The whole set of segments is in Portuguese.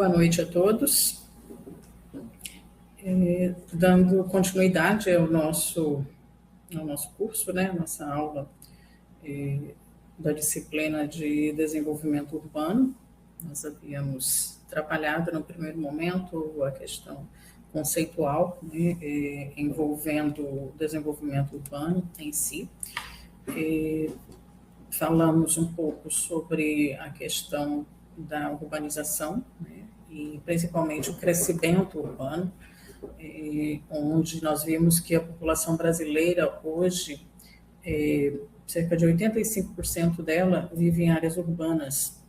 Boa noite a todos. Dando continuidade ao nosso curso, né, nossa aula da disciplina de desenvolvimento urbano. Nós havíamos trabalhado no primeiro momento a questão conceitual, né, envolvendo o desenvolvimento urbano em si. Falamos um pouco sobre a questão da urbanização, né, e principalmente o crescimento urbano, onde nós vimos que a população brasileira hoje, cerca de 85% dela vive em áreas urbanas,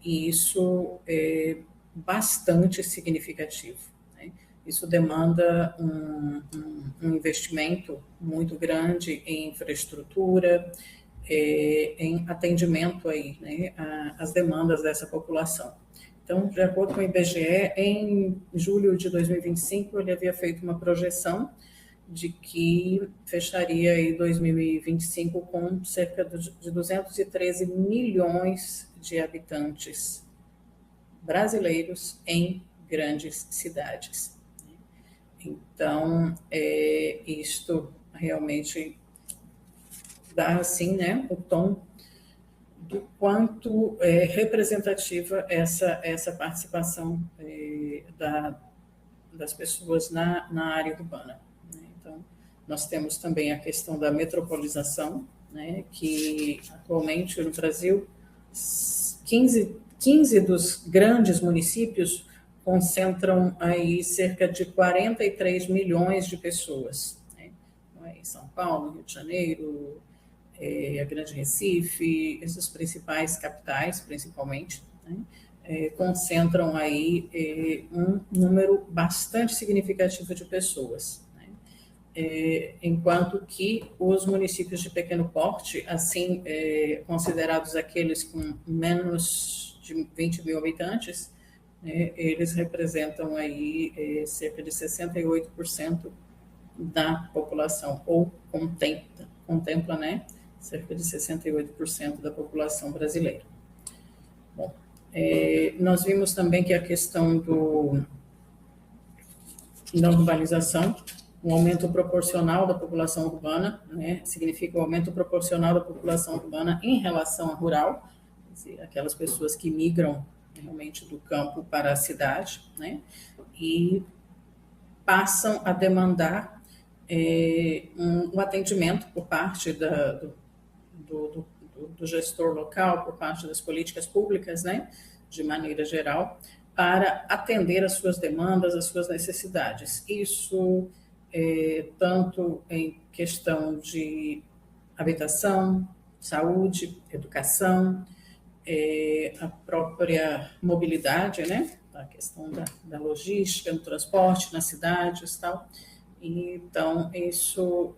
e isso é bastante significativo, né? Isso demanda um investimento muito grande em infraestrutura, em atendimento aí, né, às demandas dessa população. Então, de acordo com o IBGE, em julho de 2025, ele havia feito uma projeção de que fecharia aí 2025 com cerca de 213 milhões de habitantes brasileiros em grandes cidades. Então, isto realmente dá, assim, né, o tom do quanto é representativa essa participação das pessoas na área urbana, né? Então, nós temos também a questão da metropolização, né, que atualmente no Brasil, 15 dos grandes municípios concentram aí cerca de 43 milhões de pessoas, né? Em São Paulo, Rio de Janeiro, a Grande Recife, essas principais capitais, principalmente, né, concentram aí um número bastante significativo de pessoas, né, enquanto que os municípios de pequeno porte, assim, considerados aqueles com menos de 20 mil habitantes, né, eles representam aí cerca de 68% da população, ou contempla, né, cerca de 68% da população brasileira. Bom, nós vimos também que a questão da urbanização, um aumento proporcional da população urbana, né, significa o aumento proporcional da população urbana em relação à rural, quer dizer, aquelas pessoas que migram realmente do campo para a cidade, né, e passam a demandar um atendimento por parte do gestor local, por parte das políticas públicas, né, de maneira geral, para atender às suas demandas, às suas necessidades. Isso tanto em questão de habitação, saúde, educação, a própria mobilidade, né, a questão da logística, do transporte nas cidades e tal. Então, isso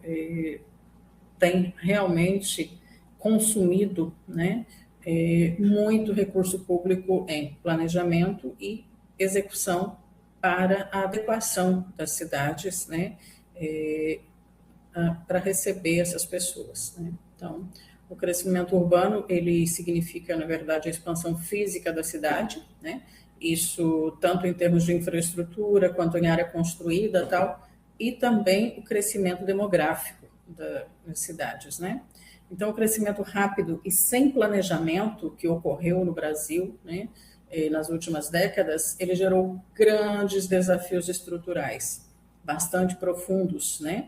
tem realmente consumido, né, muito recurso público em planejamento e execução para a adequação das cidades, né, para receber essas pessoas, né? Então, o crescimento urbano, ele significa, na verdade, a expansão física da cidade, né? Isso tanto em termos de infraestrutura, quanto em área construída e tal, e também o crescimento demográfico das cidades, né? Então, o crescimento rápido e sem planejamento que ocorreu no Brasil, né, nas últimas décadas, ele gerou grandes desafios estruturais, bastante profundos, né?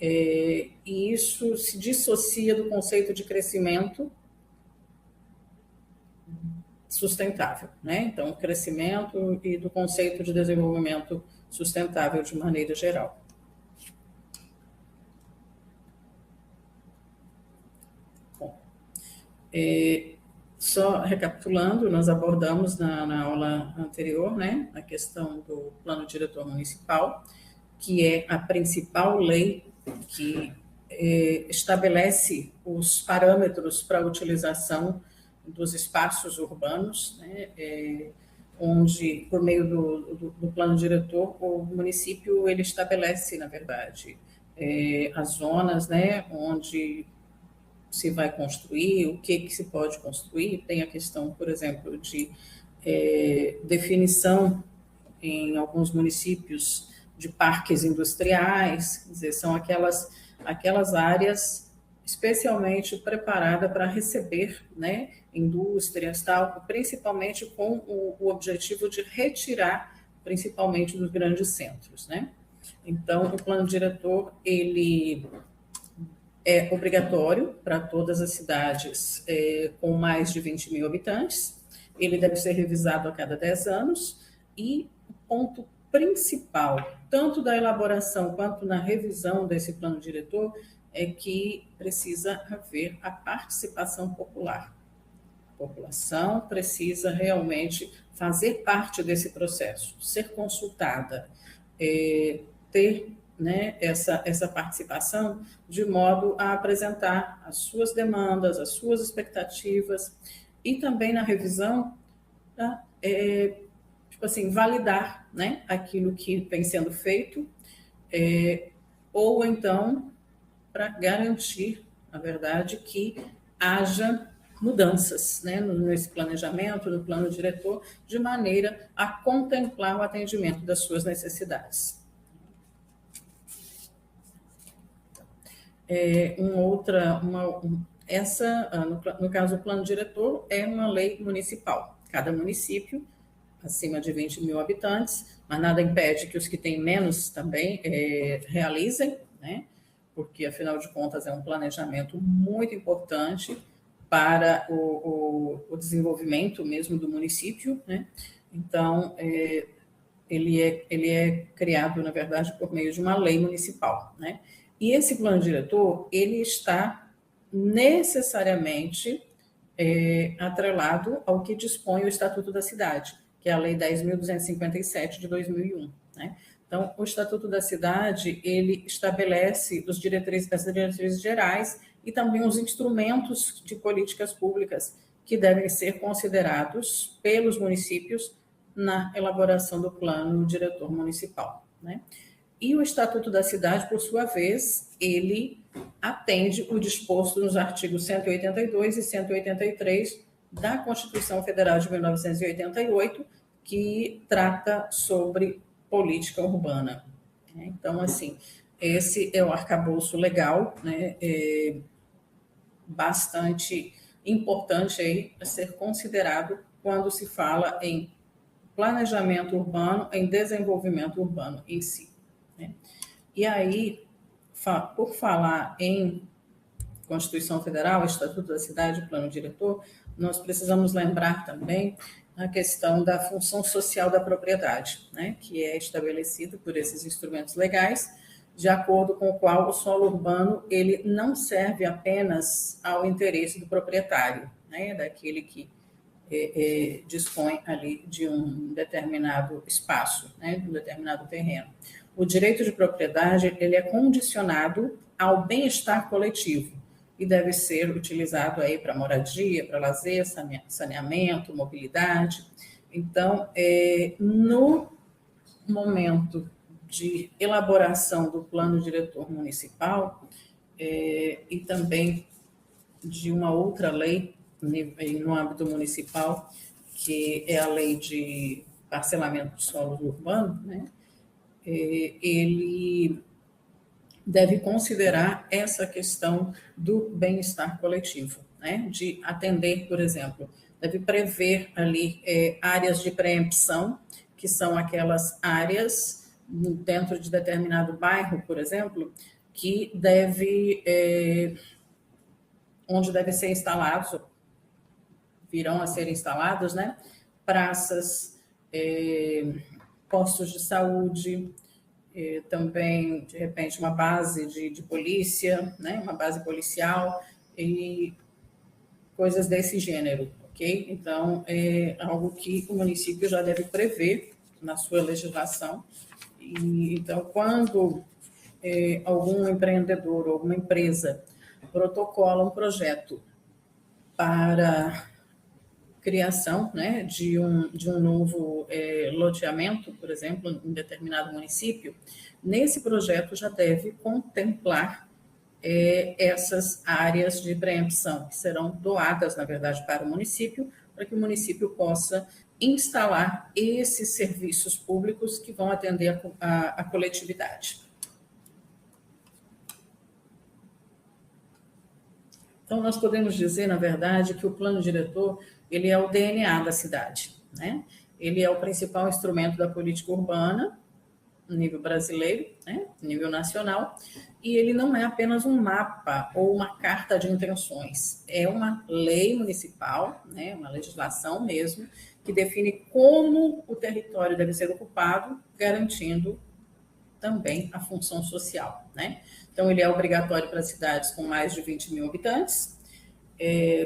E isso se dissocia do conceito de crescimento sustentável, né? Então, o crescimento e do conceito de desenvolvimento sustentável de maneira geral. Bom, só recapitulando, nós abordamos na aula anterior, né, a questão do Plano Diretor Municipal, que é a principal lei que estabelece os parâmetros para a utilização dos espaços urbanos, né, onde, por meio do plano diretor, o município ele estabelece, na verdade, as zonas, né, onde se vai construir, o que se pode construir. Tem a questão, por exemplo, de definição em alguns municípios de parques industriais, quer dizer, são aquelas áreas especialmente preparadas para receber, né, indústrias, tal, principalmente com o objetivo de retirar, principalmente dos grandes centros, né? Então, o plano diretor, ele é obrigatório para todas as cidades com mais de 20 mil habitantes, ele deve ser revisado a cada 10 anos, e o ponto principal, tanto da elaboração quanto na revisão desse plano diretor, é que precisa haver a participação popular. A população precisa realmente fazer parte desse processo, ser consultada, ter, né, essa participação de modo a apresentar as suas demandas, as suas expectativas, e também na revisão, tá, tipo assim, validar, né, aquilo que vem sendo feito, ou então para garantir, na verdade, que haja mudanças, né, nesse planejamento, no plano diretor, de maneira a contemplar o atendimento das suas necessidades. No caso, o plano diretor é uma lei municipal. Cada município, acima de 20 mil habitantes, mas nada impede que os que têm menos também realizem, né? Porque, afinal de contas, é um planejamento muito importante para o desenvolvimento mesmo do município, né? Então, ele é criado, na verdade, por meio de uma lei municipal, né? E esse plano diretor, ele está necessariamente atrelado ao que dispõe o Estatuto da Cidade, que é a Lei 10.257 de 2001, né? Então, o Estatuto da Cidade, ele estabelece as diretrizes gerais e também os instrumentos de políticas públicas que devem ser considerados pelos municípios na elaboração do plano diretor municipal, né? E o Estatuto da Cidade, por sua vez, ele atende o disposto nos artigos 182 e 183 da Constituição Federal de 1988, que trata sobre política urbana. Então, assim, esse é um arcabouço legal, né, bastante importante aí a ser considerado quando se fala em planejamento urbano, em desenvolvimento urbano em si, né? E aí, por falar em Constituição Federal, Estatuto da Cidade, Plano Diretor, nós precisamos lembrar também a questão da função social da propriedade, né, que é estabelecida por esses instrumentos legais, de acordo com o qual o solo urbano ele não serve apenas ao interesse do proprietário, né, daquele que dispõe ali de um determinado espaço, né, de um determinado terreno. O direito de propriedade ele é condicionado ao bem-estar coletivo e deve ser utilizado aí para moradia, para lazer, saneamento, mobilidade. Então, no momento de elaboração do plano diretor municipal e também de uma outra lei no âmbito municipal, que é a lei de parcelamento de solos urbanos, né? Ele deve considerar essa questão do bem-estar coletivo, né? De atender, por exemplo, deve prever ali áreas de preempção, que são aquelas áreas dentro de determinado bairro, por exemplo, que onde devem ser instalados, virão a ser instalados, né? Praças, postos de saúde, também, de repente, uma base de polícia, né? Uma base policial e coisas desse gênero, ok? Então, é algo que o município já deve prever na sua legislação. E, então, quando algum empreendedor ou alguma empresa protocola um projeto para criação, né, de um novo loteamento, por exemplo, em determinado município, nesse projeto já deve contemplar essas áreas de preempção, que serão doadas, na verdade, para o município, para que o município possa instalar esses serviços públicos que vão atender a coletividade. Então, nós podemos dizer, na verdade, que o plano diretor, ele é o DNA da cidade, né? Ele é o principal instrumento da política urbana, no nível brasileiro, né, nível nacional, e ele não é apenas um mapa ou uma carta de intenções, é uma lei municipal, né, uma legislação mesmo, que define como o território deve ser ocupado, garantindo também a função social, né? Então, ele é obrigatório para cidades com mais de 20 mil habitantes,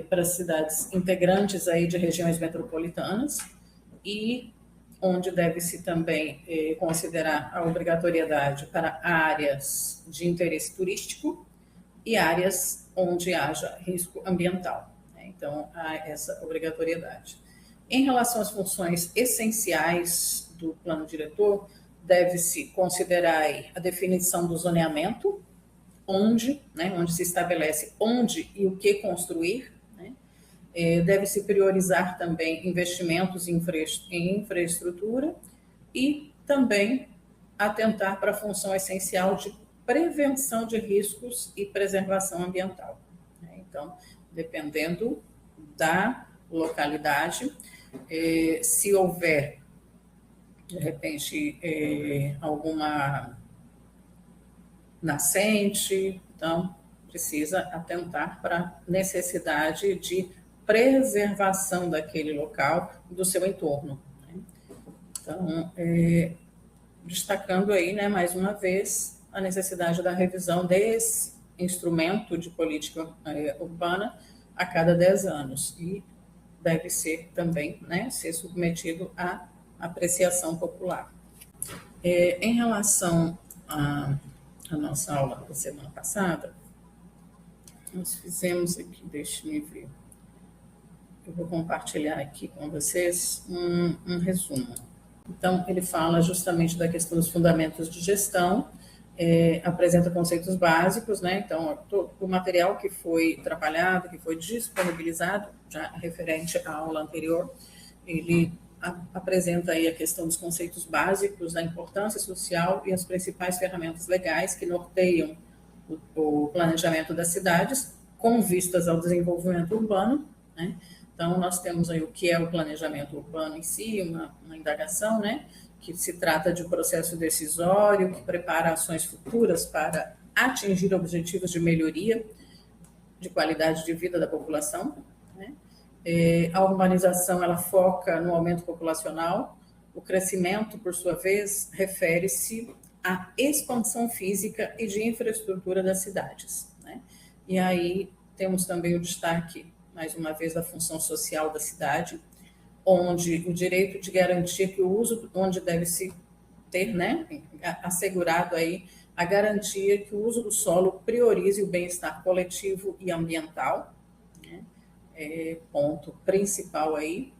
para cidades integrantes aí de regiões metropolitanas, e onde deve-se também considerar a obrigatoriedade para áreas de interesse turístico e áreas onde haja risco ambiental, né? Então, há essa obrigatoriedade. Em relação às funções essenciais do plano diretor, deve-se considerar aí a definição do zoneamento, onde se estabelece onde e o que construir, né? Deve-se priorizar também investimentos em infraestrutura e também atentar para a função essencial de prevenção de riscos e preservação ambiental, né? Então, dependendo da localidade, se houver, de repente, alguma nascente, então precisa atentar para a necessidade de preservação daquele local e do seu entorno, né? Então, destacando aí, né, mais uma vez, a necessidade da revisão desse instrumento de política urbana a cada 10 anos e deve ser também, né, ser submetido à apreciação popular. Em relação a nossa aula da semana passada, nós fizemos aqui, deixe-me ver, eu vou compartilhar aqui com vocês um resumo. Então, ele fala justamente da questão dos fundamentos de gestão, apresenta conceitos básicos, né? Então, o material que foi trabalhado, que foi disponibilizado, já referente à aula anterior, ele apresenta aí a questão dos conceitos básicos da importância social e as principais ferramentas legais que norteiam o planejamento das cidades com vistas ao desenvolvimento urbano, né? Então, nós temos aí o que é o planejamento urbano em si, uma indagação, né? Que se trata de um processo decisório que prepara ações futuras para atingir objetivos de melhoria de qualidade de vida da população, né? A urbanização, ela foca no aumento populacional. O crescimento, por sua vez, refere-se à expansão física e de infraestrutura das cidades, né? E aí temos também o destaque, mais uma vez, da função social da cidade, onde o direito de garantir que o uso, onde deve-se ter, né, assegurado aí a garantia que o uso do solo priorize o bem-estar coletivo e ambiental, né? Ponto principal aí.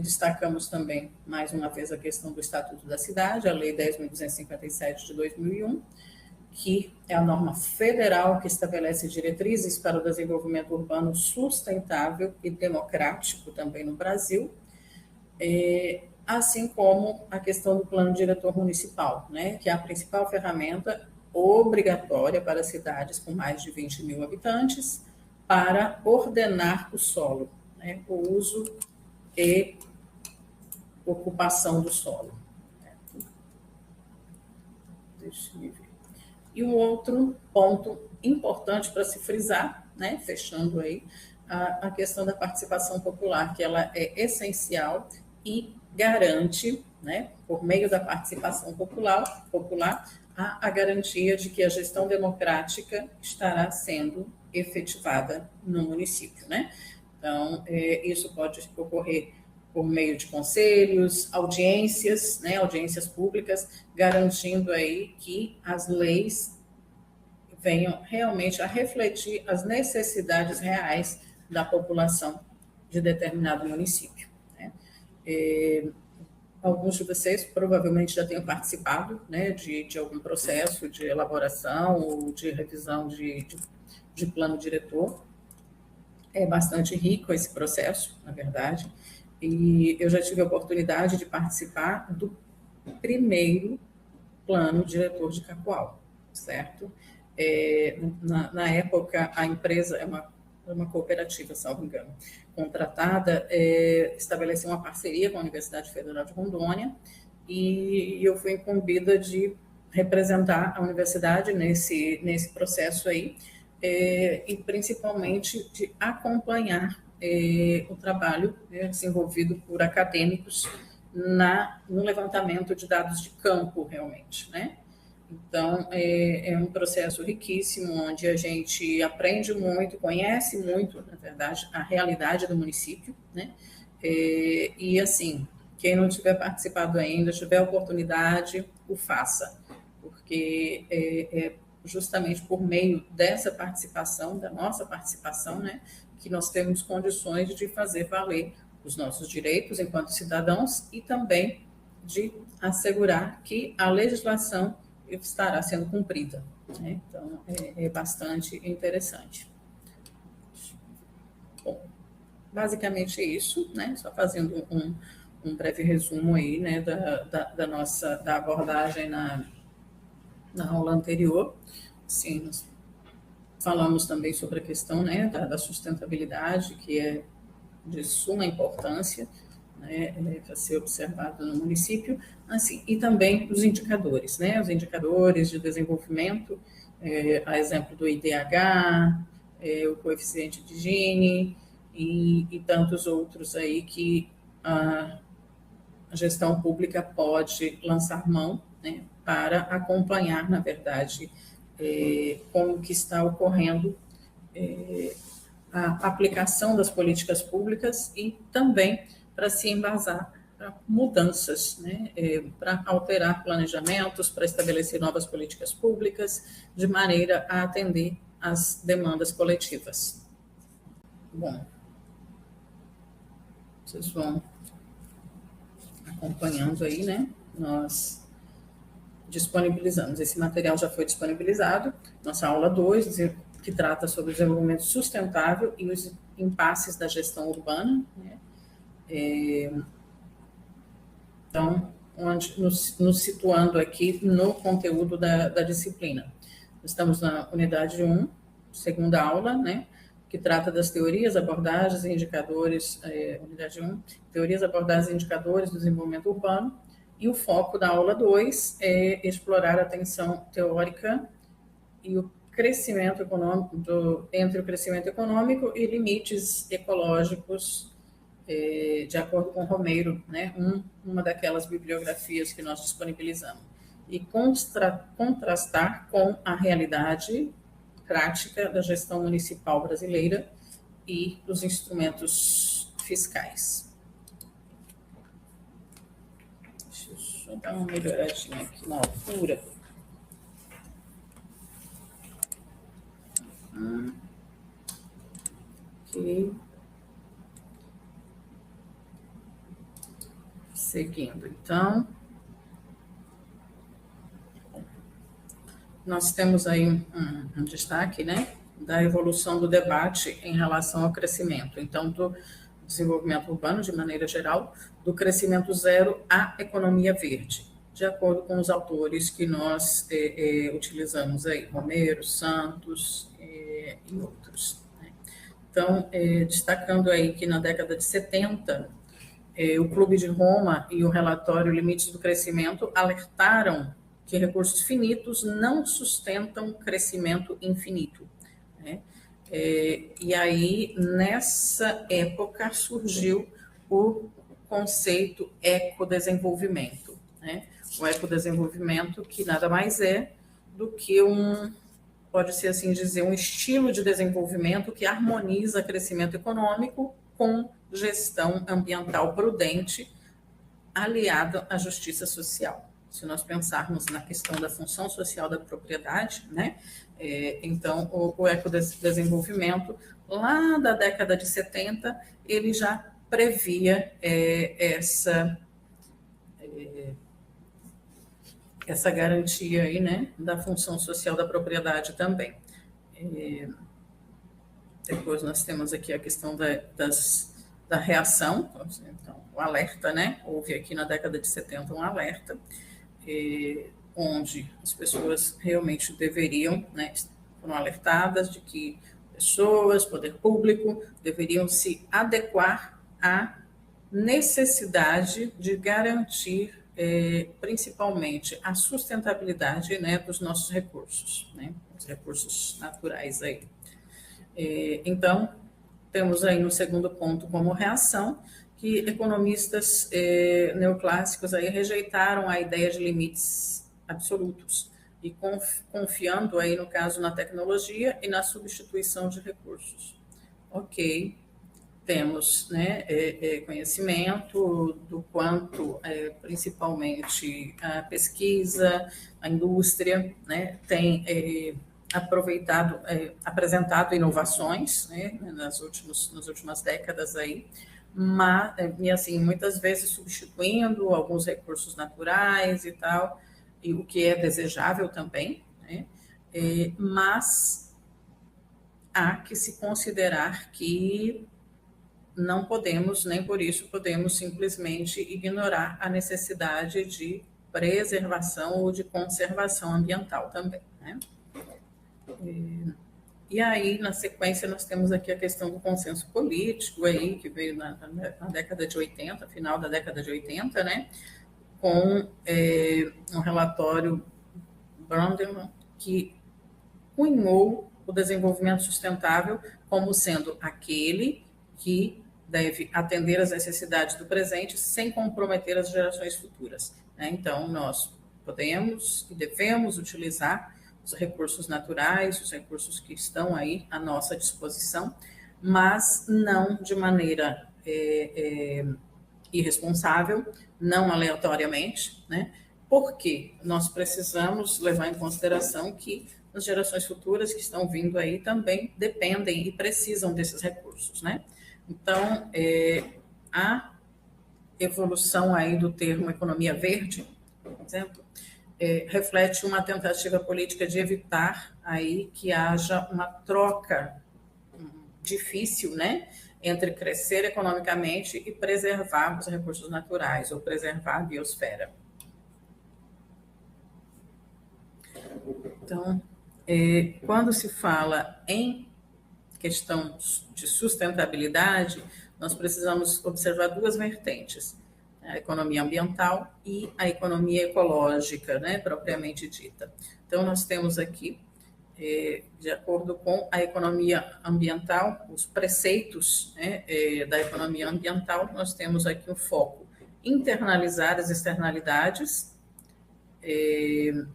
Destacamos também, mais uma vez, a questão do Estatuto da Cidade, a Lei 10.257 de 2001, que é a norma federal que estabelece diretrizes para o desenvolvimento urbano sustentável e democrático também no Brasil, assim como a questão do plano diretor municipal, né, que é a principal ferramenta obrigatória para cidades com mais de 20 mil habitantes para ordenar o solo, né, o uso e ocupação do solo. Deixa eu ver. E um outro ponto importante para se frisar, né, fechando aí, a questão da participação popular, que ela é essencial e garante, né, por meio da participação popular a garantia de que a gestão democrática estará sendo efetivada no município, né? Então, isso pode ocorrer por meio de conselhos, audiências, né, audiências públicas, garantindo aí que as leis venham realmente a refletir as necessidades reais da população de determinado município, né? alguns de vocês provavelmente já tenham participado, né, de algum processo de elaboração ou de revisão de plano diretor. É bastante rico esse processo, na verdade, e eu já tive a oportunidade de participar do primeiro plano diretor de Cacoal, certo? Na época, a empresa uma cooperativa, salvo engano, contratada, estabeleceu uma parceria com a Universidade Federal de Rondônia e eu fui incumbida de representar a universidade nesse processo aí, e principalmente de acompanhar o trabalho, né, desenvolvido por acadêmicos no levantamento de dados de campo, realmente, né? Então, é um processo riquíssimo, onde a gente aprende muito, conhece muito, na verdade, a realidade do município, né? E, assim, quem não tiver participado ainda, tiver a oportunidade, o faça, porque justamente por meio dessa participação, da nossa participação, né, que nós temos condições de fazer valer os nossos direitos enquanto cidadãos e também de assegurar que a legislação estará sendo cumprida, né? Então, é bastante interessante. Bom, basicamente é isso, né? Só fazendo um breve resumo aí, né, da abordagem na aula anterior. Sim, nós falamos também sobre a questão, né, da sustentabilidade, que é de suma importância, né, para ser observado no município, assim, e também os indicadores, né, os indicadores de desenvolvimento, a exemplo do IDH, o coeficiente de Gini e tantos outros aí que a gestão pública pode lançar mão, né, para acompanhar, na verdade, como que está ocorrendo a aplicação das políticas públicas e também para se embasar para mudanças, né, para alterar planejamentos, para estabelecer novas políticas públicas, de maneira a atender às demandas coletivas. Bom, vocês vão acompanhando aí, né? Nós disponibilizamos. Esse material já foi disponibilizado. Nossa aula 2, que trata sobre o desenvolvimento sustentável e os impasses da gestão urbana, né? Então, onde nos situando aqui no conteúdo da disciplina. Estamos na unidade 1, segunda aula, né, que trata das teorias, abordagens e indicadores, unidade 1, teorias, abordagens e indicadores do desenvolvimento urbano, e o foco da aula 2 é explorar a tensão teórica e o crescimento econômico, entre o crescimento econômico e limites ecológicos, de acordo com Romeiro, né, uma daquelas bibliografias que nós disponibilizamos, e contrastar com a realidade prática da gestão municipal brasileira e dos instrumentos fiscais. Deixa eu só dar uma melhoradinha aqui na altura. Ok. Seguindo, então, nós temos aí um destaque, né, da evolução do debate em relação ao crescimento. Então, do desenvolvimento urbano, de maneira geral, do crescimento zero à economia verde, de acordo com os autores que nós utilizamos aí, Romeiro, Santos e outros, né? Então, destacando aí que na década de 70, o Clube de Roma e o relatório Limites do Crescimento alertaram que recursos finitos não sustentam crescimento infinito, né? E aí, nessa época, surgiu o conceito ecodesenvolvimento, né? O ecodesenvolvimento, que nada mais é do que pode ser assim dizer, um estilo de desenvolvimento que harmoniza crescimento econômico com gestão ambiental prudente, aliado à justiça social. Se nós pensarmos na questão da função social da propriedade, né? Então, o ecodesenvolvimento, lá da década de 70, ele já previa essa garantia aí, né, da função social da propriedade também. Depois nós temos aqui a questão da reação, então, o alerta, né, houve aqui na década de 70 um alerta, onde as pessoas realmente deveriam, né, foram alertadas de que pessoas, poder público, deveriam se adequar à necessidade de garantir, principalmente, a sustentabilidade, né, dos nossos recursos, né, os recursos naturais aí. Então, temos aí no segundo ponto como reação que economistas neoclássicos aí rejeitaram a ideia de limites absolutos e confiando aí, no caso, na tecnologia e na substituição de recursos. Ok, temos, né, conhecimento do quanto, principalmente, a pesquisa, a indústria, né, tem apresentado inovações, né, nas últimas décadas aí, mas, e assim, muitas vezes substituindo alguns recursos naturais e tal, e o que é desejável também, né, mas há que se considerar que não podemos, nem por isso podemos simplesmente ignorar a necessidade de preservação ou de conservação ambiental também, né? E aí, na sequência, nós temos aqui a questão do consenso político aí, que veio na década de 80, final da década de 80, né? Com um relatório Brundtland que cunhou o desenvolvimento sustentável como sendo aquele que deve atender às necessidades do presente sem comprometer as gerações futuras, né? Então, nós podemos e devemos utilizar os recursos naturais, os recursos que estão aí à nossa disposição, mas não de maneira irresponsável, não aleatoriamente, né? Porque nós precisamos levar em consideração que as gerações futuras que estão vindo aí também dependem e precisam desses recursos, né? Então, a evolução aí do termo economia verde, por exemplo, reflete uma tentativa política de evitar aí que haja uma troca difícil, né, entre crescer economicamente e preservar os recursos naturais ou preservar a biosfera. Então, quando se fala em questão de sustentabilidade, nós precisamos observar duas vertentes: a economia ambiental e a economia ecológica, né, propriamente dita. Então, nós temos aqui, de acordo com a economia ambiental, os preceitos, né, da economia ambiental, nós temos aqui o foco: internalizar as externalidades, quer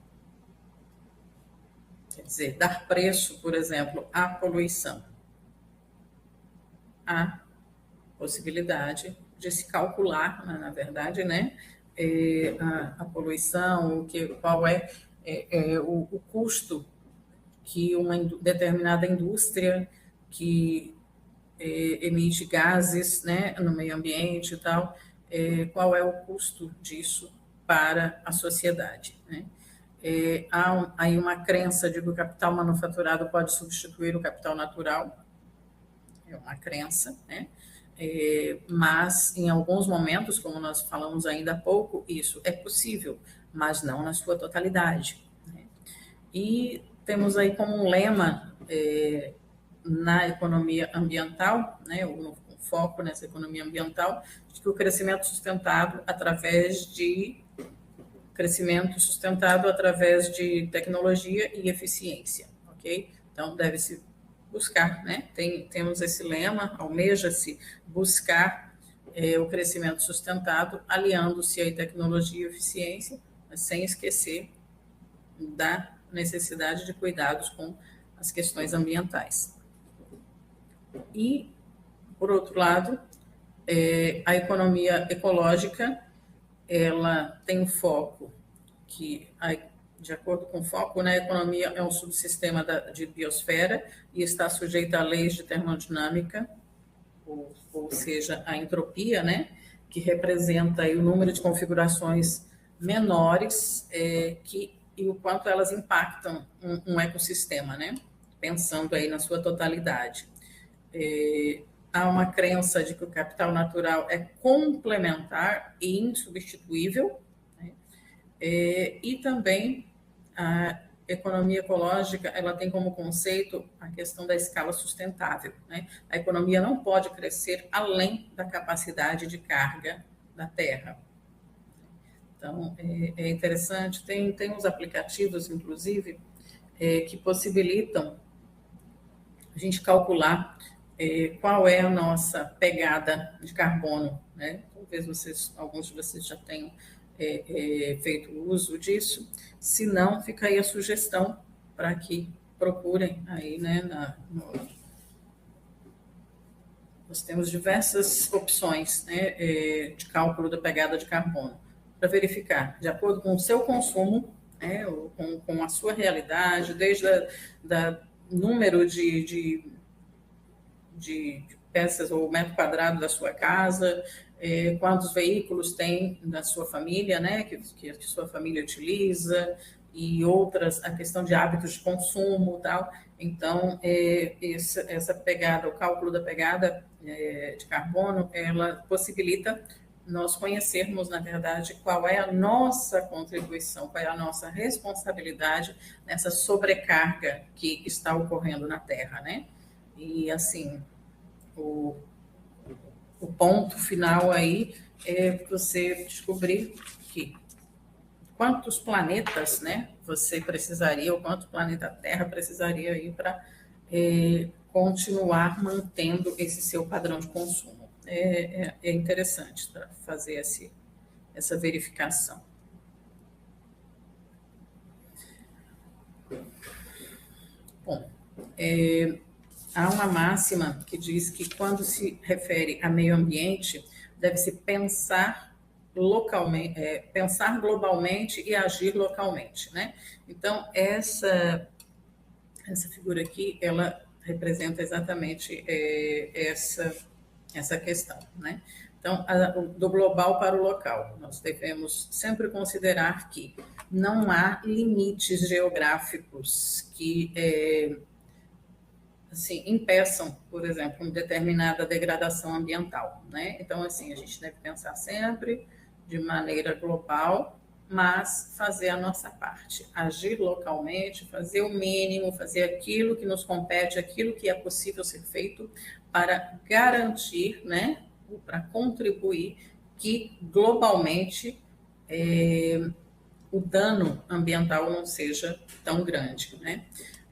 dizer, dar preço, por exemplo, à poluição. A possibilidade de se calcular, na verdade, né, a poluição, qual é, o custo que uma determinada indústria que emite gases, né, no meio ambiente e tal, qual é o custo disso para a sociedade, né? Há aí uma crença de que o capital manufaturado pode substituir o capital natural, é uma crença, né? Mas em alguns momentos, como nós falamos ainda há pouco, isso é possível, mas não na sua totalidade, né? E temos aí como um lema na economia ambiental, né, o foco nessa economia ambiental, de que o crescimento sustentado através de tecnologia e eficiência, ok? Então, deve-se buscar, né? Temos esse lema, almeja-se buscar o crescimento sustentado, aliando-se à tecnologia e eficiência, mas sem esquecer da necessidade de cuidados com as questões ambientais. E, por outro lado, a economia ecológica, ela tem um foco que, de acordo com o foco, né, a economia é um subsistema de biosfera e está sujeita a leis de termodinâmica, ou seja, a entropia, né, que representa aí o número de configurações menores e o quanto elas impactam um ecossistema, né? Pensando aí na sua totalidade. Há uma crença de que o capital natural é complementar e insubstituível, né? E também a economia ecológica, ela tem como conceito a questão da escala sustentável, né? A economia não pode crescer além da capacidade de carga da terra. Então, é interessante, tem uns aplicativos, inclusive, que possibilitam a gente calcular qual é a nossa pegada de carbono, né? Talvez alguns de vocês já tenham feito uso disso. Se não, fica aí a sugestão para que procurem aí, né? Nós temos diversas opções, né, de cálculo da pegada de carbono para verificar, de acordo com o seu consumo, né, com a sua realidade, desde da número de peças ou metro quadrado da sua casa, quantos veículos tem da sua família, né, que a sua família utiliza, e outras, a questão de hábitos de consumo, tal. Então, essa pegada, o cálculo da pegada de carbono, ela possibilita nós conhecermos, na verdade, qual é a nossa contribuição, qual é a nossa responsabilidade nessa sobrecarga que está ocorrendo na Terra, né? E, assim, o ponto final aí é você descobrir que quantos planetas, né, você precisaria, ou quanto o planeta Terra precisaria aí para continuar mantendo esse seu padrão de consumo. É interessante para fazer essa verificação. Bom, há uma máxima que diz que quando se refere a meio ambiente, deve-se pensar localmente, pensar globalmente e agir localmente, né? Então, essa figura aqui, ela representa exatamente essa questão, né? Então, do global para o local, nós devemos sempre considerar que não há limites geográficos que assim, impeçam, por exemplo, uma determinada degradação ambiental, né? Então, assim, a gente deve pensar sempre de maneira global, mas fazer a nossa parte, agir localmente, fazer o mínimo, fazer aquilo que nos compete, aquilo que é possível ser feito para garantir, né, para contribuir que globalmente o dano ambiental não seja tão grande, né?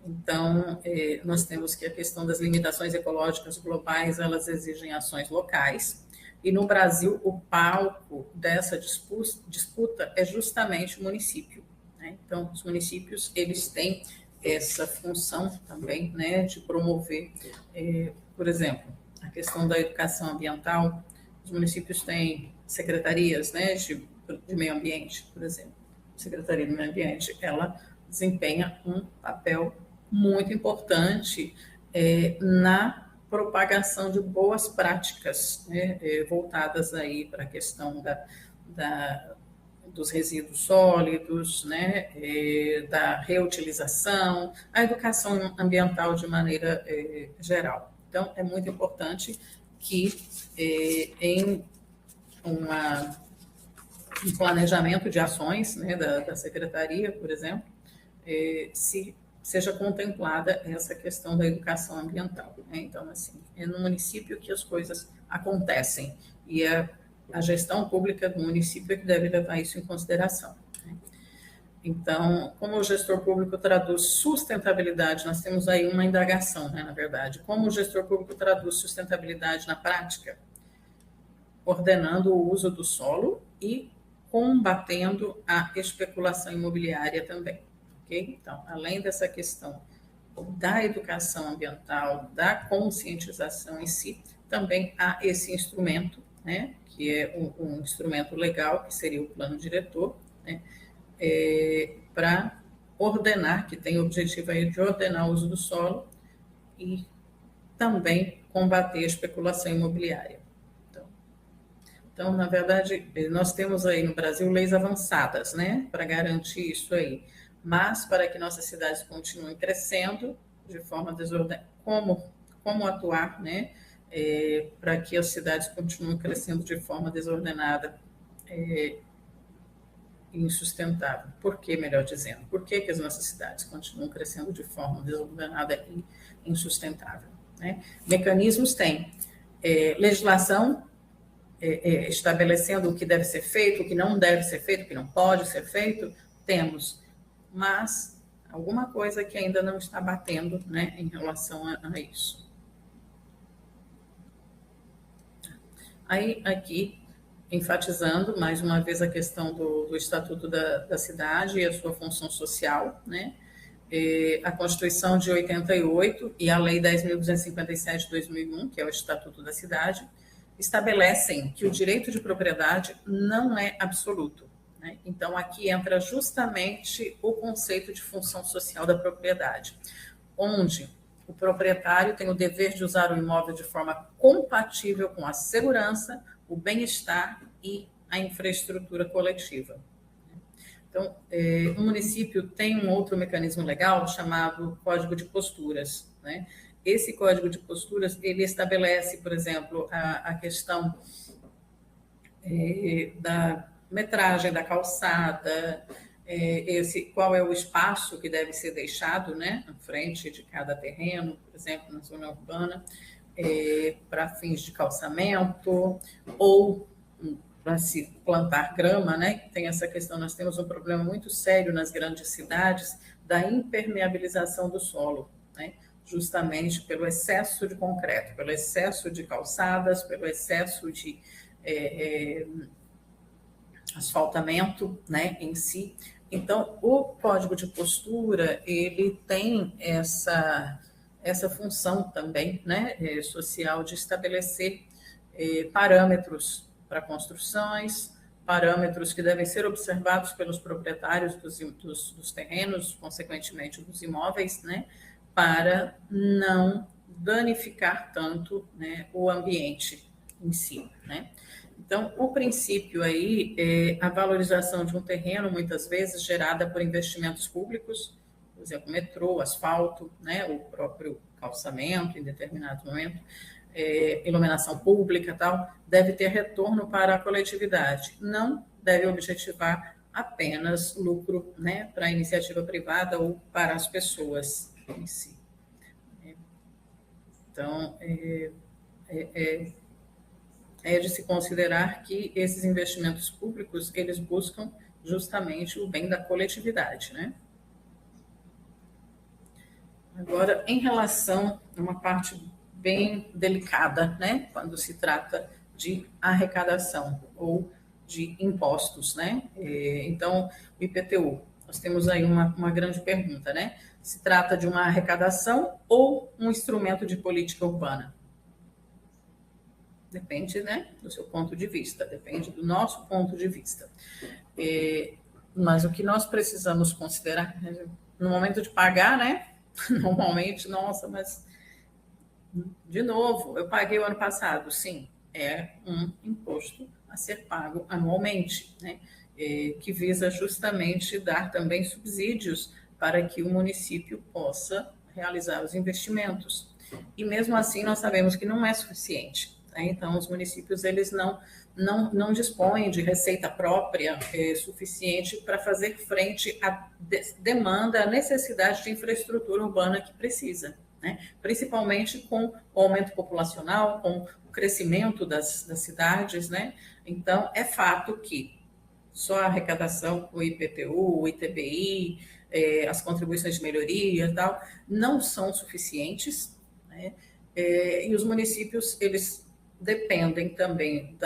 Então, nós temos que a questão das limitações ecológicas globais, elas exigem ações locais, e no Brasil o palco dessa disputa é justamente o município, né? Então, os municípios, eles têm essa função também, né, de promover, por exemplo, a questão da educação ambiental. Os municípios têm secretarias, né, de meio ambiente, por exemplo. A Secretaria do Meio Ambiente, ela desempenha um papel muito importante na propagação de boas práticas, né, voltadas aí para a questão dos resíduos sólidos, né, da reutilização, a educação ambiental de maneira geral. Então, é muito importante que em um planejamento de ações, né, da secretaria, por exemplo, seja contemplada essa questão da educação ambiental, né? Então, assim, é no município que as coisas acontecem e é a gestão pública do município que deve levar isso em consideração, né? Então, como o gestor público traduz sustentabilidade, nós temos aí uma indagação, né, na verdade, como o gestor público traduz sustentabilidade na prática? Ordenando o uso do solo e combatendo a especulação imobiliária também. Okay? Então, além dessa questão da educação ambiental, da conscientização em si, também há esse instrumento, né, que é um instrumento legal, que seria o plano diretor, né, para ordenar, que tem o objetivo aí de ordenar o uso do solo e também combater a especulação imobiliária. Então, Então, na verdade, nós temos aí no Brasil leis avançadas, né, para garantir isso aí. Mas para que nossas cidades continuem crescendo de forma desordenada, como atuar, né, para que as cidades continuem crescendo de forma desordenada e insustentável? Por que, melhor dizendo, por que as nossas cidades continuam crescendo de forma desordenada e insustentável? Né? Mecanismos têm. Legislação estabelecendo o que deve ser feito, o que não deve ser feito, o que não pode ser feito, temos, mas alguma coisa que ainda não está batendo, né, em relação a isso. Aí, aqui, enfatizando mais uma vez a questão do Estatuto da Cidade e a sua função social, né? A Constituição de 88 e a Lei 10.257 de 2001, que é o Estatuto da Cidade, estabelecem que o direito de propriedade não é absoluto, né? Então, aqui entra justamente o conceito de função social da propriedade, onde o proprietário tem o dever de usar o imóvel de forma compatível com a segurança, o bem-estar e a infraestrutura coletiva. Então, o município tem um outro mecanismo legal chamado Código de Posturas, né? Esse Código de Posturas, ele estabelece, por exemplo, a questão da metragem da calçada, qual é o espaço que deve ser deixado, né, na frente de cada terreno, por exemplo, na zona urbana, para fins de calçamento, ou para se plantar grama, né? Tem essa questão, nós temos um problema muito sério nas grandes cidades da impermeabilização do solo, né? Justamente pelo excesso de concreto, pelo excesso de calçadas, pelo excesso de asfaltamento, né, em si. Então, o código de postura, ele tem essa função também, né, social, de estabelecer parâmetros para construções, parâmetros que devem ser observados pelos proprietários dos terrenos, consequentemente dos imóveis, né, para não danificar tanto, né, o ambiente em si, né. Então, o princípio aí é a valorização de um terreno, muitas vezes gerada por investimentos públicos, por exemplo, metrô, asfalto, né, o próprio calçamento em determinado momento, iluminação pública, tal, deve ter retorno para a coletividade. Não deve objetivar apenas lucro, né, para a iniciativa privada ou para as pessoas em si. Então, é de se considerar que esses investimentos públicos, eles buscam justamente o bem da coletividade, né? Agora, em relação a uma parte bem delicada, né, quando se trata de arrecadação ou de impostos, né? Então, o IPTU, nós temos aí uma grande pergunta, né? Se trata de uma arrecadação ou um instrumento de política urbana? Depende, né, do seu ponto de vista, depende do nosso ponto de vista. Mas o que nós precisamos considerar, no momento de pagar, né? Normalmente, nossa, mas de novo, eu paguei o ano passado. Sim, é um imposto a ser pago anualmente, né? Que visa justamente dar também subsídios para que o município possa realizar os investimentos. E mesmo assim, nós sabemos que não é suficiente. Né? Então, os municípios eles não dispõem de receita própria suficiente para fazer frente à demanda, à necessidade de infraestrutura urbana que precisa. Né? Principalmente com o aumento populacional, com o crescimento das cidades, né? Então, é fato que só a arrecadação, o IPTU, o ITBI, as contribuições de melhoria e tal, não são suficientes, né? E os municípios, eles dependem também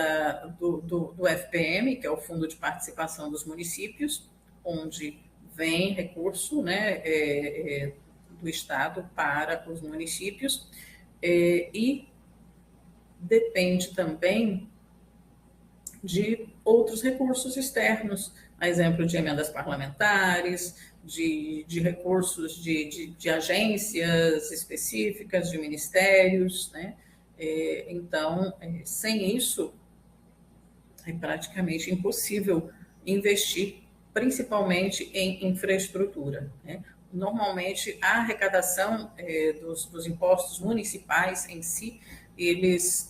do FPM, que é o Fundo de Participação dos Municípios, onde vem recurso, né, do Estado para os municípios, e depende também de outros recursos externos, a exemplo de emendas parlamentares, de recursos de agências específicas, de ministérios, né? Então, sem isso, é praticamente impossível investir, principalmente em infraestrutura, né? Normalmente, a arrecadação dos impostos municipais em si, eles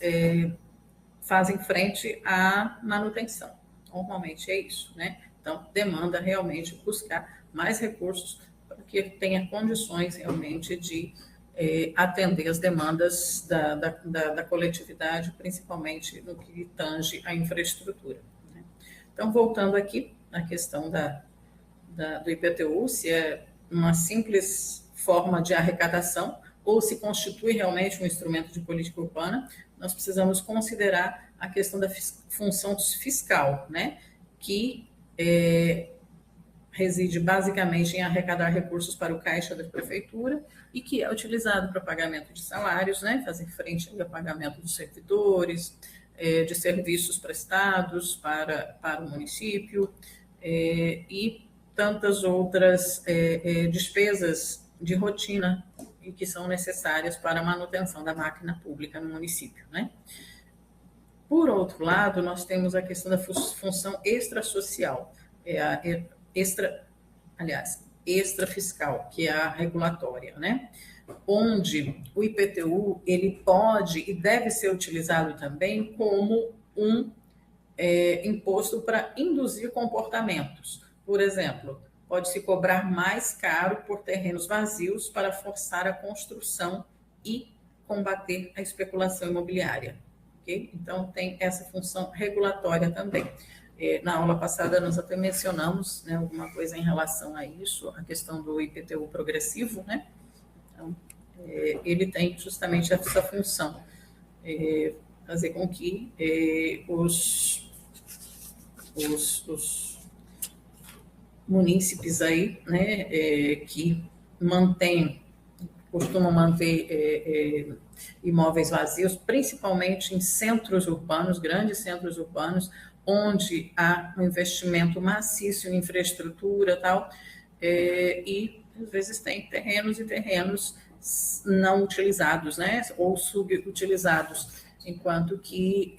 fazem frente à manutenção. Normalmente é isso, né? Então, demanda realmente buscar mais recursos para que tenha condições realmente de atender as demandas da coletividade, principalmente no que tange à infraestrutura, né? Então, voltando aqui à questão do IPTU, se é uma simples forma de arrecadação ou se constitui realmente um instrumento de política urbana, nós precisamos considerar a questão da função fiscal, né, que reside basicamente em arrecadar recursos para o caixa da prefeitura e que é utilizado para pagamento de salários, né, fazer frente ao pagamento dos servidores, de serviços prestados para o município, e tantas outras despesas de rotina e que são necessárias para a manutenção da máquina pública no município, né? Por outro lado, nós temos a questão da função extrasocial, extrafiscal, que é a regulatória, né? Onde o IPTU ele pode e deve ser utilizado também como um imposto para induzir comportamentos. Por exemplo, pode-se cobrar mais caro por terrenos vazios para forçar a construção e combater a especulação imobiliária. Okay? Então, tem essa função regulatória também. Na aula passada, nós até mencionamos, né, alguma coisa em relação a isso, a questão do IPTU progressivo, né? Então, ele tem justamente essa função, fazer com que os munícipes aí, né, que costumam manter imóveis vazios, principalmente em centros urbanos, grandes centros urbanos, onde há um investimento maciço em infraestrutura e tal, e às vezes tem terrenos e terrenos não utilizados, né, ou subutilizados, enquanto que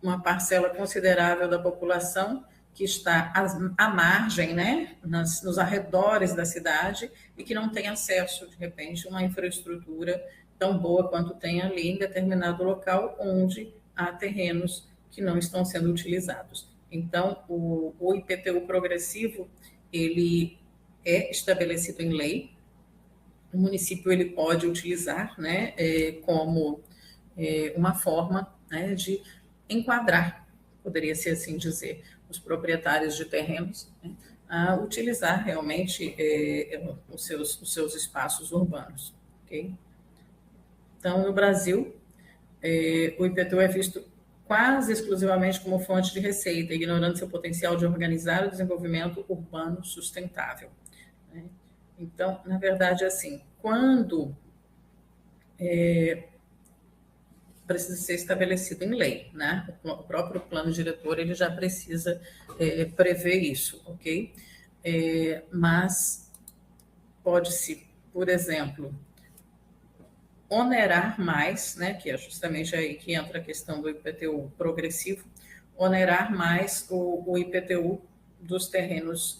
uma parcela considerável da população que está à margem, né, nos arredores da cidade e que não tem acesso, de repente, a uma infraestrutura tão boa quanto tem ali em determinado local onde há terrenos que não estão sendo utilizados. Então, o IPTU progressivo, ele é estabelecido em lei, o município ele pode utilizar, né, como uma forma, né, de enquadrar, poderia ser assim dizer, os proprietários de terrenos, né, a utilizar realmente os seus espaços urbanos. Okay? Então, no Brasil, o IPTU é visto quase exclusivamente como fonte de receita, ignorando seu potencial de organizar o desenvolvimento urbano sustentável, né? Então, na verdade, assim, quando precisa ser estabelecido em lei, né? O próprio plano diretor ele já precisa prever isso, ok? Mas pode-se, por exemplo, onerar mais, né? Que é justamente aí que entra a questão do IPTU progressivo, onerar mais o IPTU dos terrenos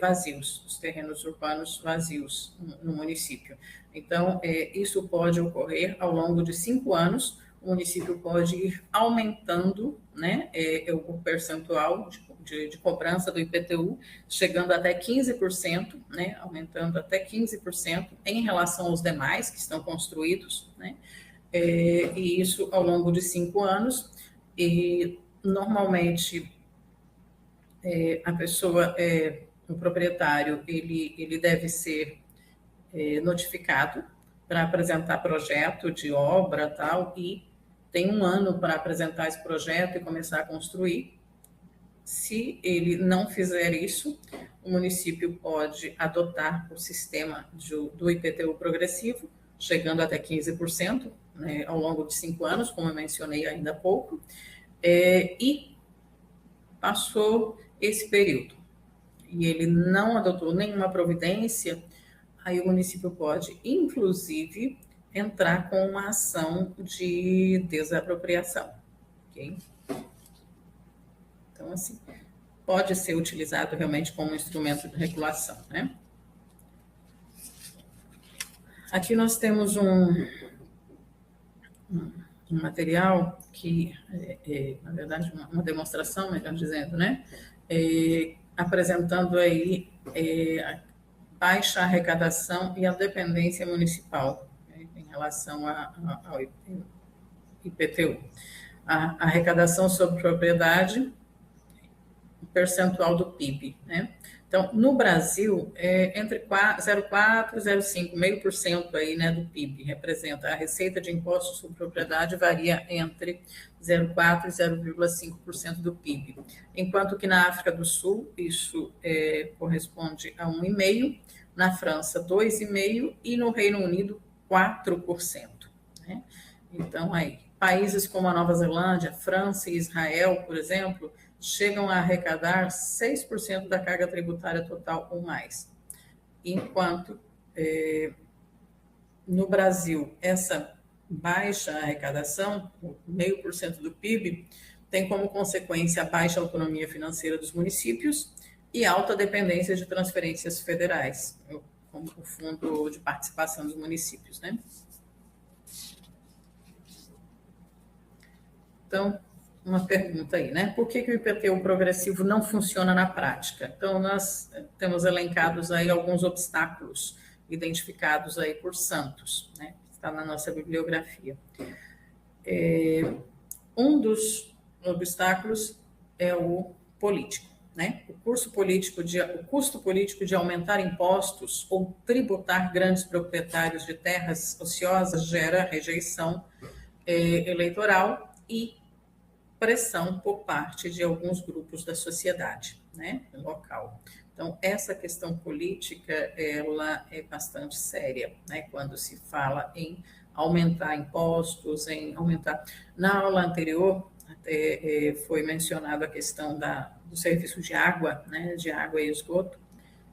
vazios, os terrenos urbanos vazios no município. Então, isso pode ocorrer ao longo de 5 anos. O município pode ir aumentando, né, o percentual de cobrança do IPTU, chegando até 15%, né, aumentando até 15% em relação aos demais que estão construídos, né, e isso ao longo de 5 anos. E normalmente a pessoa, o proprietário, ele deve ser notificado para apresentar projeto de obra tal, e tem 1 ano para apresentar esse projeto e começar a construir. Se ele não fizer isso, o município pode adotar o sistema do IPTU progressivo, chegando até 15%, né, ao longo de 5 anos, como eu mencionei ainda há pouco, e passou esse período e ele não adotou nenhuma providência, aí o município pode, inclusive, entrar com uma ação de desapropriação, ok? Então, assim, pode ser utilizado realmente como instrumento de regulação, né? Aqui nós temos um material que, na verdade, uma demonstração, melhor dizendo, né? Apresentando aí a baixa arrecadação e a dependência municipal, né, em relação ao IPTU. A arrecadação sobre propriedade, o percentual do PIB, né? Então, no Brasil, entre 0,4% e 0,5%, 0,5% aí, né, do PIB representa a receita de impostos sobre propriedade, varia entre 0,4% e 0,5% do PIB. Enquanto que na África do Sul, isso corresponde a 1,5%, na França, 2,5% e no Reino Unido, 4%. Né? Então, aí, países como a Nova Zelândia, França e Israel, por exemplo, chegam a arrecadar 6% da carga tributária total ou mais. Enquanto no Brasil, essa baixa arrecadação, 0,5% do PIB, tem como consequência a baixa autonomia financeira dos municípios e alta dependência de transferências federais, como o Fundo de Participação dos Municípios, né? Então, uma pergunta aí, né? Por que o IPTU progressivo não funciona na prática? Então, nós temos elencados aí alguns obstáculos identificados aí por Santos, né? Está na nossa bibliografia. Um dos obstáculos é o político, né? O custo político de aumentar impostos ou tributar grandes proprietários de terras ociosas gera rejeição eleitoral e pressão por parte de alguns grupos da sociedade, né, local. Então, essa questão política, ela é bastante séria, né, quando se fala em aumentar impostos, em aumentar... Na aula anterior, até foi mencionada a questão do serviço de água, né, de água e esgoto,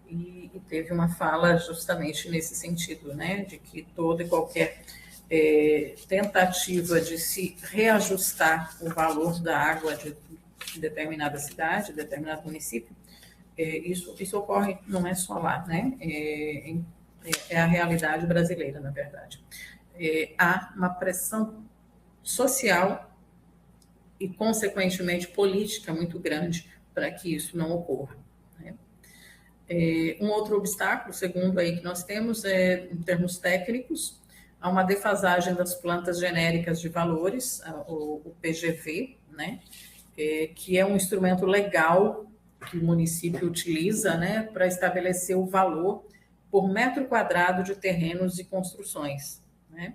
e teve uma fala justamente nesse sentido, né, de que toda e qualquer tentativa de se reajustar o valor da água de determinada cidade, de determinado município, isso ocorre, não é só lá, né? É a realidade brasileira, na verdade. Há uma pressão social e, consequentemente, política muito grande para que isso não ocorra. Né? Um outro obstáculo, segundo aí que nós temos, em termos técnicos, há uma defasagem das plantas genéricas de valores, o PGV, né, que é um instrumento legal que o município utiliza, né, para estabelecer o valor por metro quadrado de terrenos e construções, né.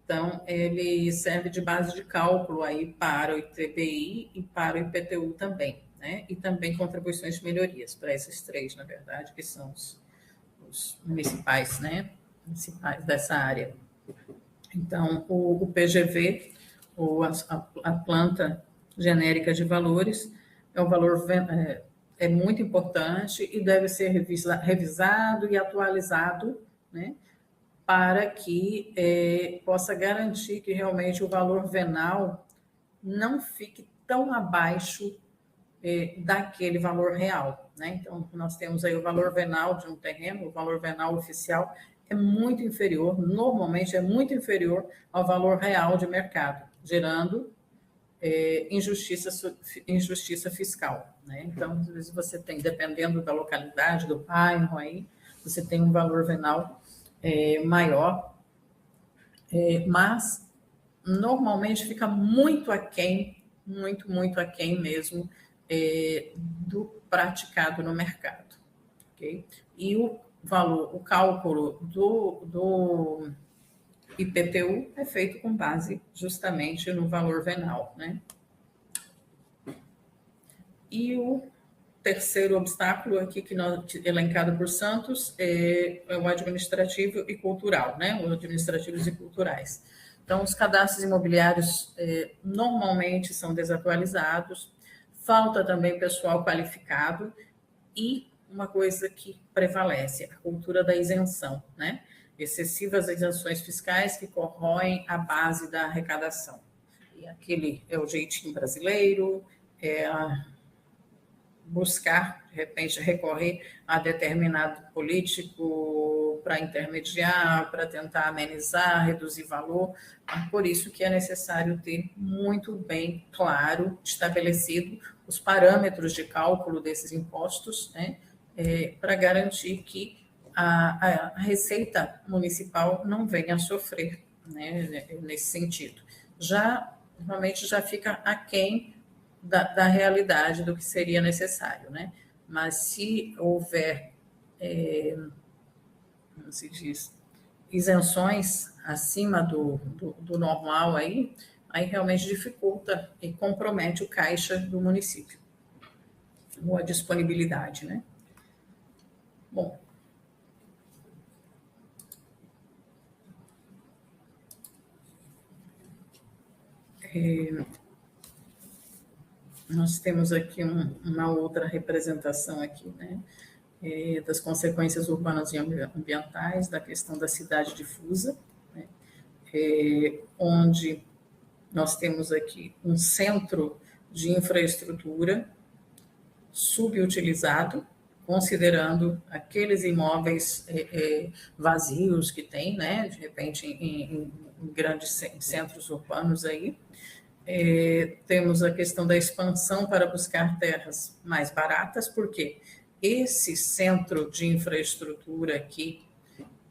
Então, ele serve de base de cálculo aí para o ITBI e para o IPTU também, né, e também contribuições de melhorias para esses três, na verdade, que são os municipais, né, municipais dessa área. Então, o PGV, ou a planta genérica de valores, é um valor muito importante e deve ser revisado e atualizado, né, para que possa garantir que realmente o valor venal não fique tão abaixo daquele valor real, né? Então, nós temos aí o valor venal de um terreno, o valor venal oficial é muito inferior, normalmente é muito inferior ao valor real de mercado, gerando injustiça fiscal, né? Então, às vezes você tem, dependendo da localidade, do bairro aí, você tem um valor venal maior, mas normalmente fica muito aquém, muito aquém mesmo do praticado no mercado, ok? E o valor, o cálculo do IPTU é feito com base justamente no valor venal, né? E o terceiro obstáculo aqui que nós elencado por Santos é o administrativo e cultural, né? Os administrativos e culturais. Então, os cadastros imobiliários normalmente são desatualizados, falta também pessoal qualificado e uma coisa que prevalece, a cultura da isenção, né? Excessivas isenções fiscais que corroem a base da arrecadação. E aquele é o jeitinho brasileiro, buscar, de repente, recorrer a determinado político para intermediar, para tentar amenizar, reduzir valor. Por isso que é necessário ter muito bem claro, estabelecido os parâmetros de cálculo desses impostos, né, para garantir que a receita municipal não venha a sofrer, né, nesse sentido. Normalmente já fica aquém da realidade do que seria necessário, né? Mas se houver, como se diz, isenções acima do normal aí realmente dificulta e compromete o caixa do município, ou a disponibilidade, né? Bom, nós temos aqui uma outra representação aqui, né? Das consequências urbanas e ambientais da questão da cidade difusa, né? Onde nós temos aqui um centro de infraestrutura subutilizado, considerando aqueles imóveis vazios que tem, né, de repente em grandes centros urbanos aí. Temos a questão da expansão para buscar terras mais baratas, porque esse centro de infraestrutura aqui,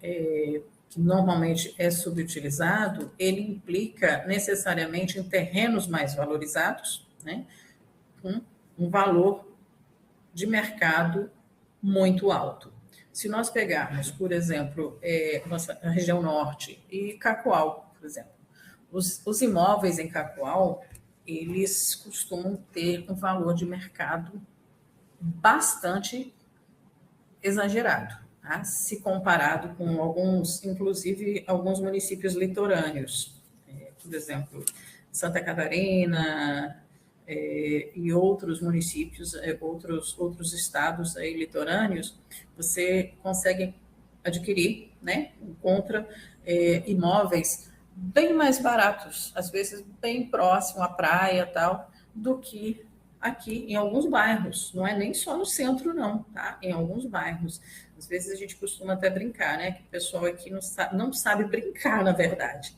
que normalmente é subutilizado, ele implica necessariamente em terrenos mais valorizados, né, com um valor de mercado muito alto. Se nós pegarmos, por exemplo, a região norte e Cacoal, por exemplo, os imóveis em Cacoal, eles costumam ter um valor de mercado bastante exagerado, tá? Se comparado com inclusive alguns municípios litorâneos, por exemplo, Santa Catarina, e outros municípios, outros estados aí litorâneos, você consegue adquirir, né? Encontra imóveis bem mais baratos, às vezes bem próximo à praia tal, do que aqui em alguns bairros. Não é nem só no centro, não, tá? Em alguns bairros. Às vezes a gente costuma até brincar, né? Que o pessoal aqui não sabe brincar, na verdade.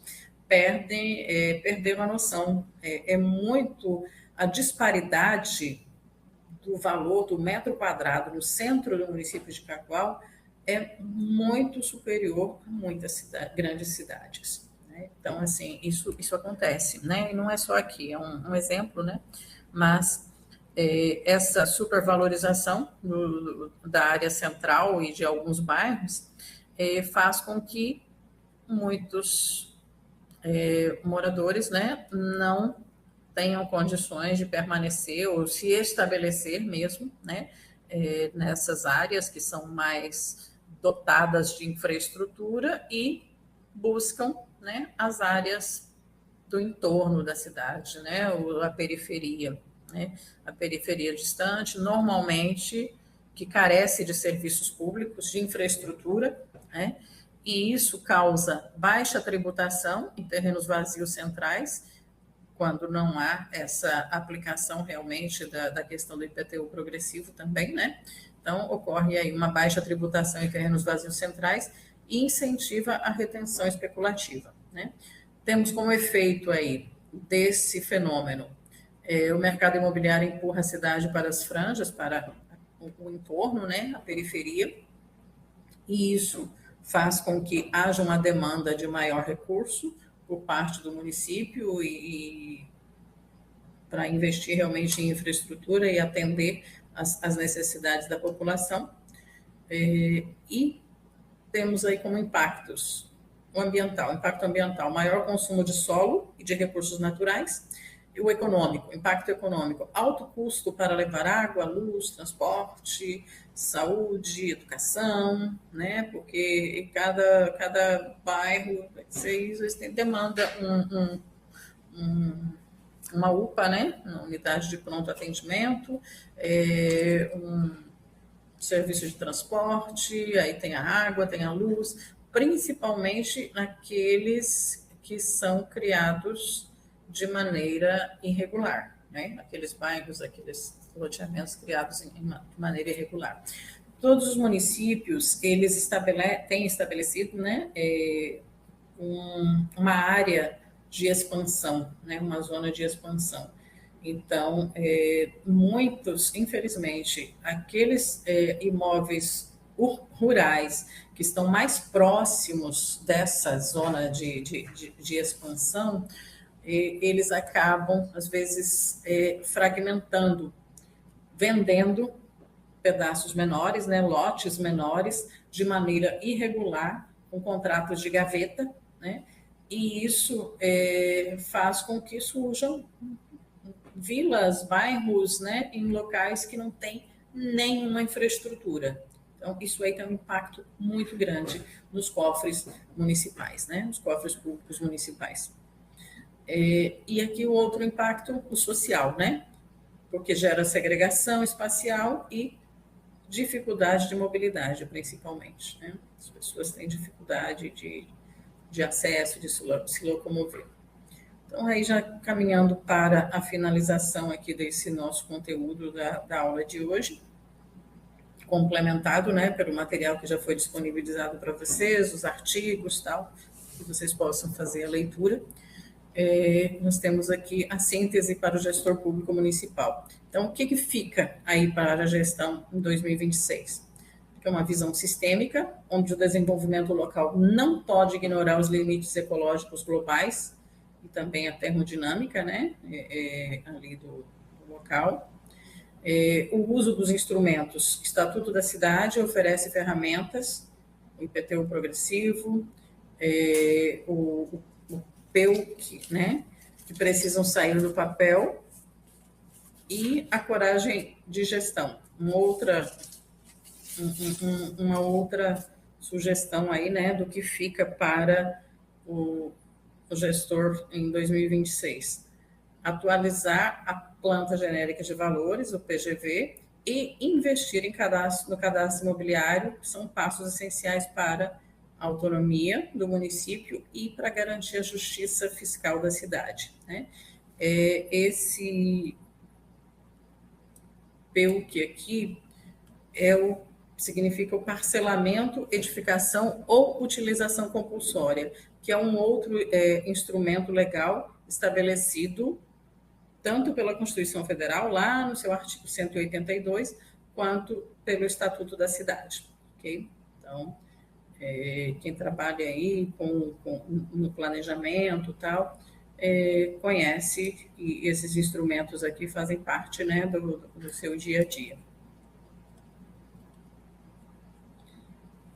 Perderam a noção. É muito a disparidade do valor do metro quadrado no centro do município de Cacoal é muito superior a muitas grandes cidades, né? Então, assim, isso acontece, né? E não é só aqui, é um exemplo, né? Mas essa supervalorização da área central e de alguns bairros faz com que muitos moradores, né, não tenham condições de permanecer ou se estabelecer mesmo, né, nessas áreas que são mais dotadas de infraestrutura e buscam, né, as áreas do entorno da cidade, né, a periferia, né, a periferia distante, normalmente que carece de serviços públicos, de infraestrutura, né, e isso causa baixa tributação em terrenos vazios centrais, quando não há essa aplicação realmente da questão do IPTU progressivo também, né? Então, ocorre aí uma baixa tributação em terrenos vazios centrais e incentiva a retenção especulativa, né? Temos como efeito aí desse fenômeno o mercado imobiliário empurra a cidade para as franjas, para o entorno, né, a periferia, e isso faz com que haja uma demanda de maior recurso por parte do município e para investir realmente em infraestrutura e atender as necessidades da população. E temos aí como impactos impacto ambiental, maior consumo de solo e de recursos naturais, e o econômico, impacto econômico, alto custo para levar água, luz, transporte, saúde, educação, né? Porque cada bairro, vocês demanda uma UPA, né? Uma unidade de pronto atendimento, um serviço de transporte, aí tem a água, tem a luz, principalmente naqueles que são criados de maneira irregular, né? Aqueles bairros, aqueles loteamentos criados de maneira irregular. Todos os municípios, eles têm estabelecido, né, uma área de expansão, né, uma zona de expansão. Então, muitos, infelizmente, aqueles imóveis rurais que estão mais próximos dessa zona de expansão, eles acabam, às vezes, fragmentando, vendendo pedaços menores, né, lotes menores, de maneira irregular, com contratos de gaveta, né, e isso faz com que surjam vilas, bairros, né, em locais que não tem nenhuma infraestrutura. Então, isso aí tem um impacto muito grande nos cofres municipais, né, nos cofres públicos municipais. E aqui o outro impacto, o social, né, porque gera segregação espacial e dificuldade de mobilidade, principalmente, né? As pessoas têm dificuldade de acesso, de se locomover. Então, aí já caminhando para a finalização aqui desse nosso conteúdo da aula de hoje, complementado, né, pelo material que já foi disponibilizado para vocês, os artigos, tal, que vocês possam fazer a leitura. Nós temos aqui a síntese para o gestor público municipal. Então, o que fica aí para a gestão em 2026? Que é uma visão sistêmica, onde o desenvolvimento local não pode ignorar os limites ecológicos globais e também a termodinâmica, né, ali do local. O uso dos instrumentos. Estatuto da Cidade oferece ferramentas, o IPTU progressivo, o PEUC, né, que precisam sair do papel, e a coragem de gestão. Uma outra sugestão aí, né, do que fica para o gestor em 2026. Atualizar a planta genérica de valores, o PGV, e investir no cadastro imobiliário, que são passos essenciais para a autonomia do município e para garantir a justiça fiscal da cidade, né? Esse PEUC aqui significa o parcelamento, edificação ou utilização compulsória, que é um outro instrumento legal estabelecido tanto pela Constituição Federal, lá no seu artigo 182, quanto pelo Estatuto da Cidade. Okay? Então, quem trabalha aí no planejamento e tal, conhece, e esses instrumentos aqui fazem parte, né, do seu dia a dia.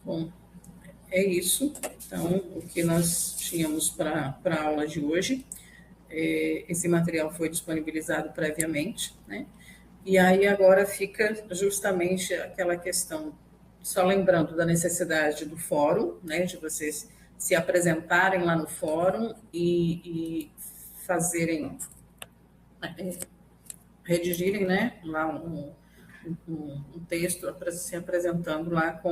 Bom, é isso. Então, o que nós tínhamos para a aula de hoje. Esse material foi disponibilizado previamente, né? E aí agora fica justamente aquela questão, só lembrando da necessidade do fórum, né, de vocês se apresentarem lá no fórum e fazerem, redigirem, né, lá um texto se apresentando lá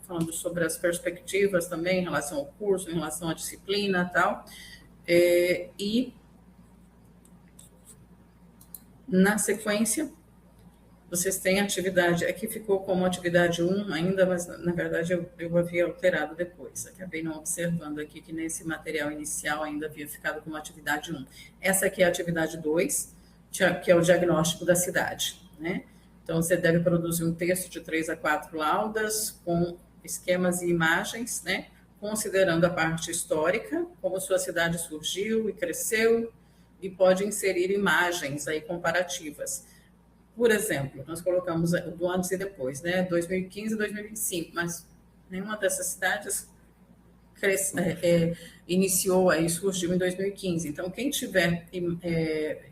falando sobre as perspectivas também em relação ao curso, em relação à disciplina e tal. E na sequência vocês têm atividade, aqui ficou como atividade 1 ainda, mas na verdade eu havia alterado depois, acabei não observando aqui que nesse material inicial ainda havia ficado como atividade 1. Essa aqui é a atividade 2, que é o diagnóstico da cidade, né? Então você deve produzir um texto de 3 a 4 laudas com esquemas e imagens, né? Considerando a parte histórica, como sua cidade surgiu e cresceu, e pode inserir imagens aí comparativas. Por exemplo, nós colocamos do antes e depois, né? 2015 e 2025, mas nenhuma dessas cidades iniciou aí, surgiu em 2015. Então, quem tiver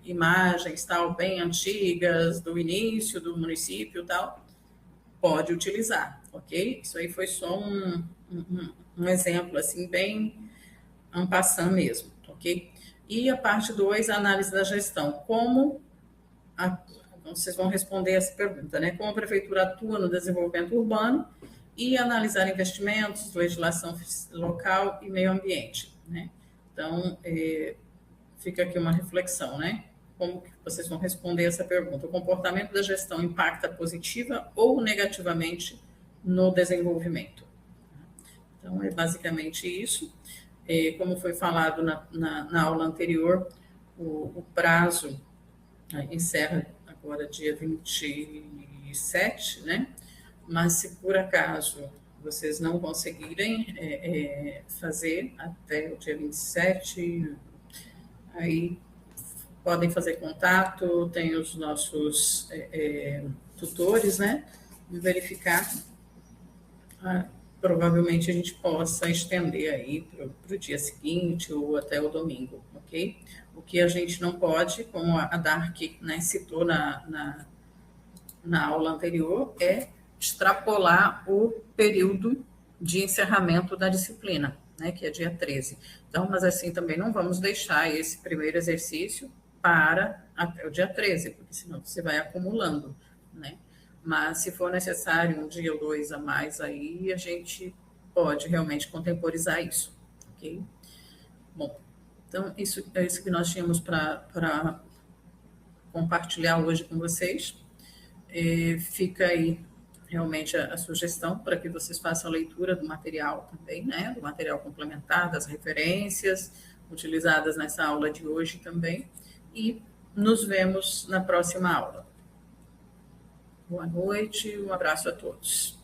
imagens tal, bem antigas, do início do município tal, pode utilizar, ok? Isso aí foi só um exemplo, assim, bem en passant mesmo, ok? E a parte 2, a análise da gestão. Vocês vão responder essa pergunta, né? Como a prefeitura atua no desenvolvimento urbano e analisar investimentos, legislação local e meio ambiente, né? Então, fica aqui uma reflexão, né? como que vocês vão responder essa pergunta. O comportamento da gestão impacta positiva ou negativamente no desenvolvimento? Então, é basicamente isso. Como foi falado na aula anterior, o prazo encerra agora dia 27, né? Mas se por acaso vocês não conseguirem fazer até o dia 27, aí podem fazer contato, tem os nossos tutores, né? E verificar. Provavelmente a gente possa estender aí para o dia seguinte ou até o domingo, ok? O que a gente não pode, como a Dark, né, citou na aula anterior, é extrapolar o período de encerramento da disciplina, né, que é dia 13. Então, mas assim também não vamos deixar esse primeiro exercício para até o dia 13, porque senão você vai acumulando, né? Mas se for necessário um dia ou dois a mais aí, a gente pode realmente contemporizar isso, ok? Bom, então isso é isso que nós tínhamos para compartilhar hoje com vocês. Fica aí realmente a sugestão para que vocês façam a leitura do material também, né? Do material complementar, das referências utilizadas nessa aula de hoje também. E nos vemos na próxima aula. Boa noite, um abraço a todos.